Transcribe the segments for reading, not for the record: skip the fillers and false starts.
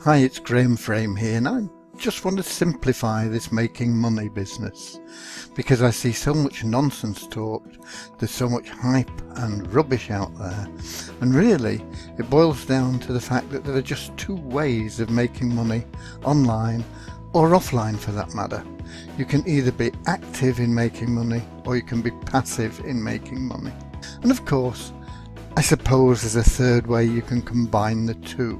Hi, it's Graham Frame here, and I just want to simplify this making money business because I see so much nonsense talked, there's so much hype and rubbish out there, and really it boils down to the fact that there are just two ways of making money, online or offline for that matter. You can either be active in making money or you can be passive in making money. And of course, I suppose there's a third way you can combine the two,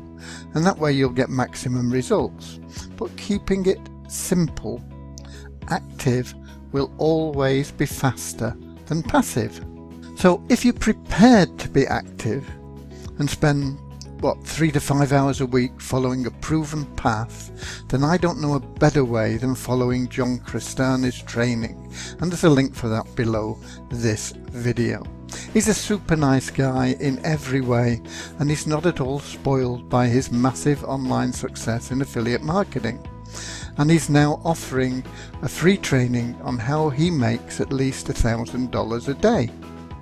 and that way you'll get maximum results. But keeping it simple, active will always be faster than passive. So if you're prepared to be active and spend 3 to 5 hours a week following a proven path, then I don't know a better way than following John Crestani's training, and there's a link for that below this video. He's a super nice guy in every way, and he's not at all spoiled by his massive online success in affiliate marketing. And he's now offering a free training on how he makes at least $1,000 a day.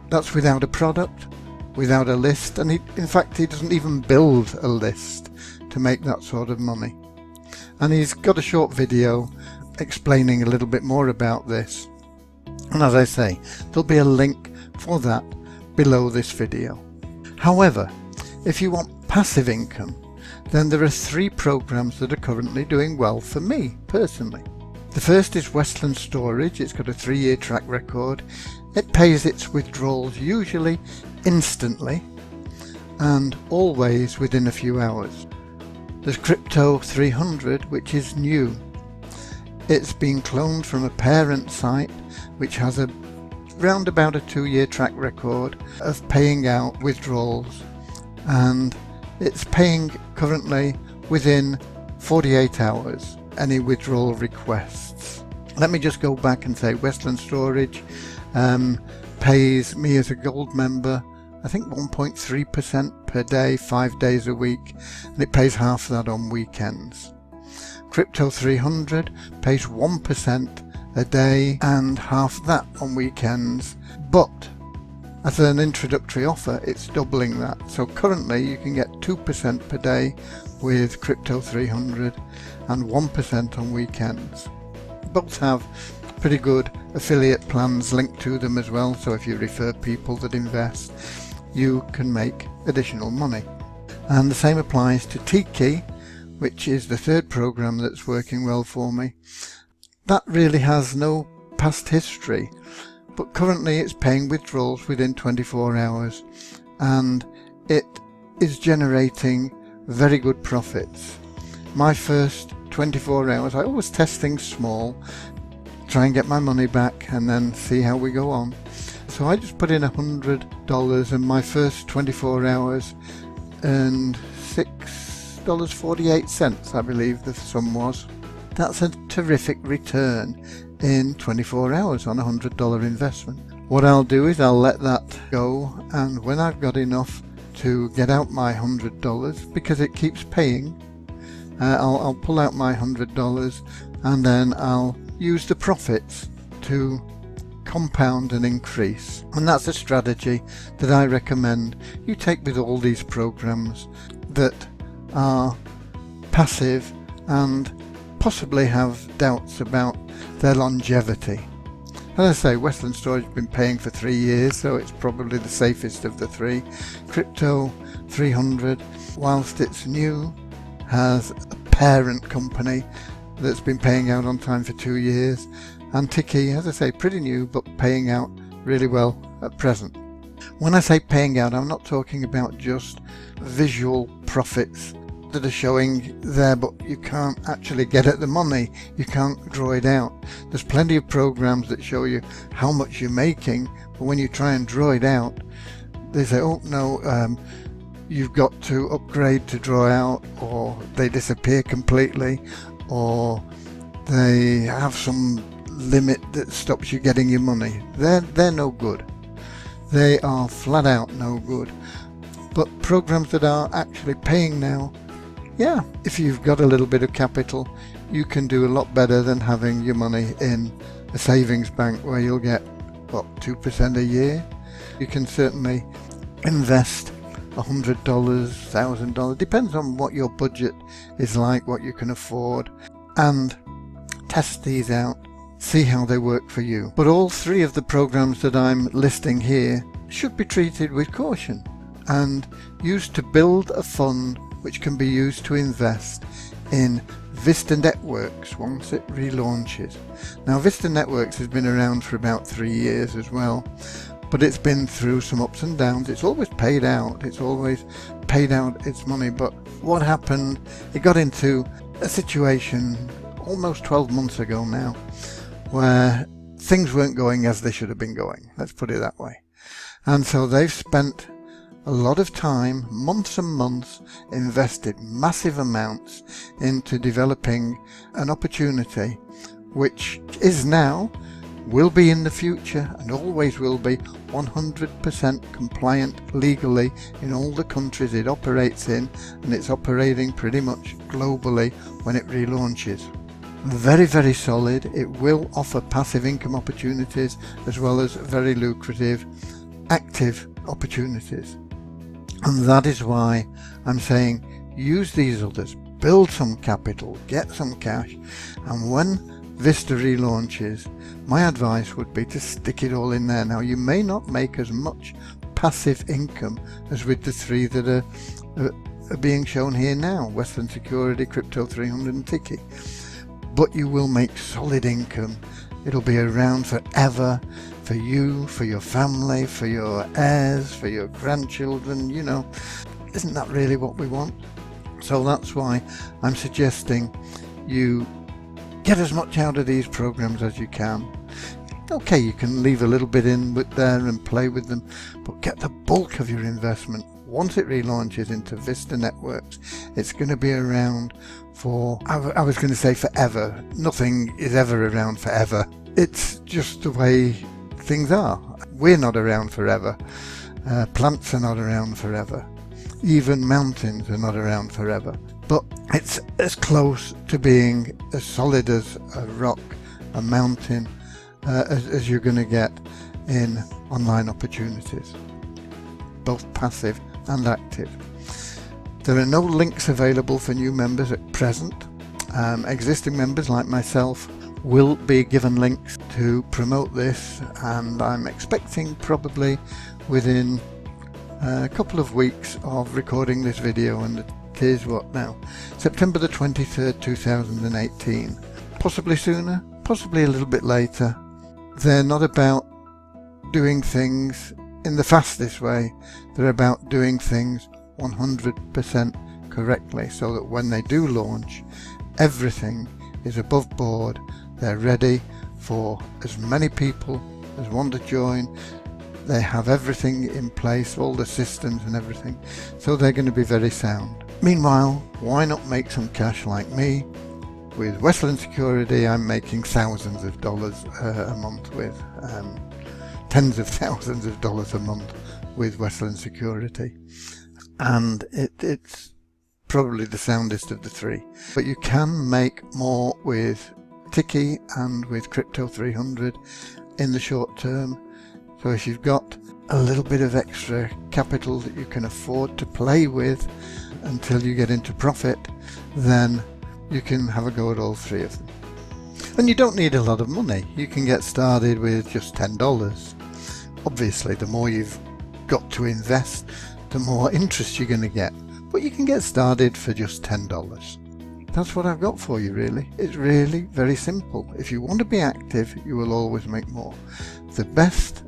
That's without a product, without a list, and in fact he doesn't even build a list to make that sort of money. And he's got a short video explaining a little bit more about this. And as I say, there'll be a link for that below this video. However, if you want passive income, then there are 3 programs that are currently doing well for me personally. The first is Westland Storage. It's got a 3-year track record. It pays its withdrawals usually instantly and always within a few hours. There's Crypto 300, which is new. It's been cloned from a parent site which has around about a 2-year track record of paying out withdrawals, and it's paying currently within 48 hours any withdrawal requests. Let me just go back and say Westland Storage pays me as a gold member I think 1.3% per day, 5 days a week, and it pays half that on weekends. Crypto 300 pays 1% a day and half that on weekends, but as an introductory offer it's doubling that. So currently you can get 2% per day with Crypto 300 and 1% on weekends. Both have pretty good affiliate plans linked to them as well, so if you refer people that invest, you can make additional money. And the same applies to Tiki, which is the third program that's working well for me. That really has no past history, but currently it's paying withdrawals within 24 hours and it is generating very good profits. My first 24 hours, I always test things small, try and get my money back and then see how we go on. So I just put in $100 and my first 24 hours earned $6.48, I believe the sum was. That's a terrific return in 24 hours on a $100 investment. What I'll do is I'll let that go, and when I've got enough to get out my $100, because it keeps paying, I'll pull out my $100 and then I'll use the profits to compound and increase. And that's a strategy that I recommend you take with all these programs that are passive and possibly have doubts about their longevity. As I say, Westland Storage has been paying for 3 years, so it's probably the safest of the 3. Crypto 300, whilst it's new, has a parent company that's been paying out on time for 2 years. And Tiki, as I say, pretty new, but paying out really well at present. When I say paying out, I'm not talking about just visual profits that are showing there, but you can't actually get at the money. You can't draw it out. There's plenty of programs that show you how much you're making, but when you try and draw it out, they say, oh no, you've got to upgrade to draw out, or they disappear completely, or they have some limit that stops you getting your money. They're no good. They are flat out no good. But programs that are actually paying now, yeah, if you've got a little bit of capital, you can do a lot better than having your money in a savings bank where you'll get 2% a year. You can certainly invest $100, $1,000, depends on what your budget is like, what you can afford, and test these out, see how they work for you. But all three of the programs that I'm listing here should be treated with caution and used to build a fund which can be used to invest in Vista Networks once it relaunches. Now, Vista Networks has been around for about 3 years as well, but it's been through some ups and downs. It's always paid out its money, but what happened, it got into a situation almost 12 months ago now where things weren't going as they should have been going, let's put it that way. And so they've spent a lot of time, months and months, invested massive amounts into developing an opportunity which is now, will be in the future, and always will be 100% compliant legally in all the countries it operates in, and it's operating pretty much globally when it relaunches. Very, very solid. It will offer passive income opportunities as well as very lucrative active opportunities. And that is why I'm saying use these others, build some capital, get some cash, and when Vista relaunches, my advice would be to stick it all in there. Now, you may not make as much passive income as with the three that are being shown here now, Westland Security, Crypto 300 and Tiki, but you will make solid income. It'll be around forever for you, for your family, for your heirs, for your grandchildren, you know. Isn't that really what we want? So that's why I'm suggesting you get as much out of these programs as you can. Okay, you can leave a little bit in with there and play with them, but get the bulk of your investment. Once it relaunches into Vista Networks, it's going to be around for, I was going to say forever. Nothing is ever around forever. It's just the way things are. We're not around forever. Plants are not around forever. Even mountains are not around forever. But it's as close to being as solid as a rock, a mountain, as you're going to get in online opportunities, both passive and active. There are no links available for new members at present. Existing members like myself will be given links to promote this, and I'm expecting probably within a couple of weeks of recording this video, and it is what now? September the 23rd, 2018. Possibly sooner, possibly a little bit later. They're not about doing things in the fastest way, they're about doing things 100% correctly, so that when they do launch, everything is above board. They're ready for as many people as want to join. They have everything in place, all the systems and everything, so they're going to be very sound. Meanwhile, why not make some cash like me? With Westland Security, I'm making thousands of dollars a month with, tens of thousands of dollars a month with Westland Security, and it's probably the soundest of the three. But you can make more with Tiki and with Crypto 300 in the short term. So if you've got a little bit of extra capital that you can afford to play with until you get into profit, then you can have a go at all three of them. And you don't need a lot of money. You can get started with just $10. Obviously, the more you've got to invest, the more interest you're going to get. But you can get started for just $10. That's what I've got for you, really. It's really very simple. If you want to be active, you will always make more. The best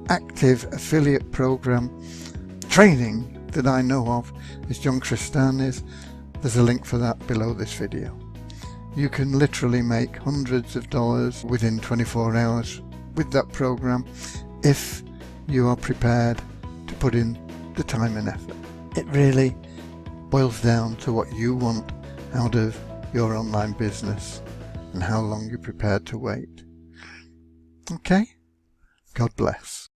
active affiliate program training that I know of is John Crestani's. There's a link for that below this video. You can literally make hundreds of dollars within 24 hours with that program if you are prepared to put in the time and effort. It really boils down to what you want out of your online business and how long you're prepared to wait. Okay? God bless.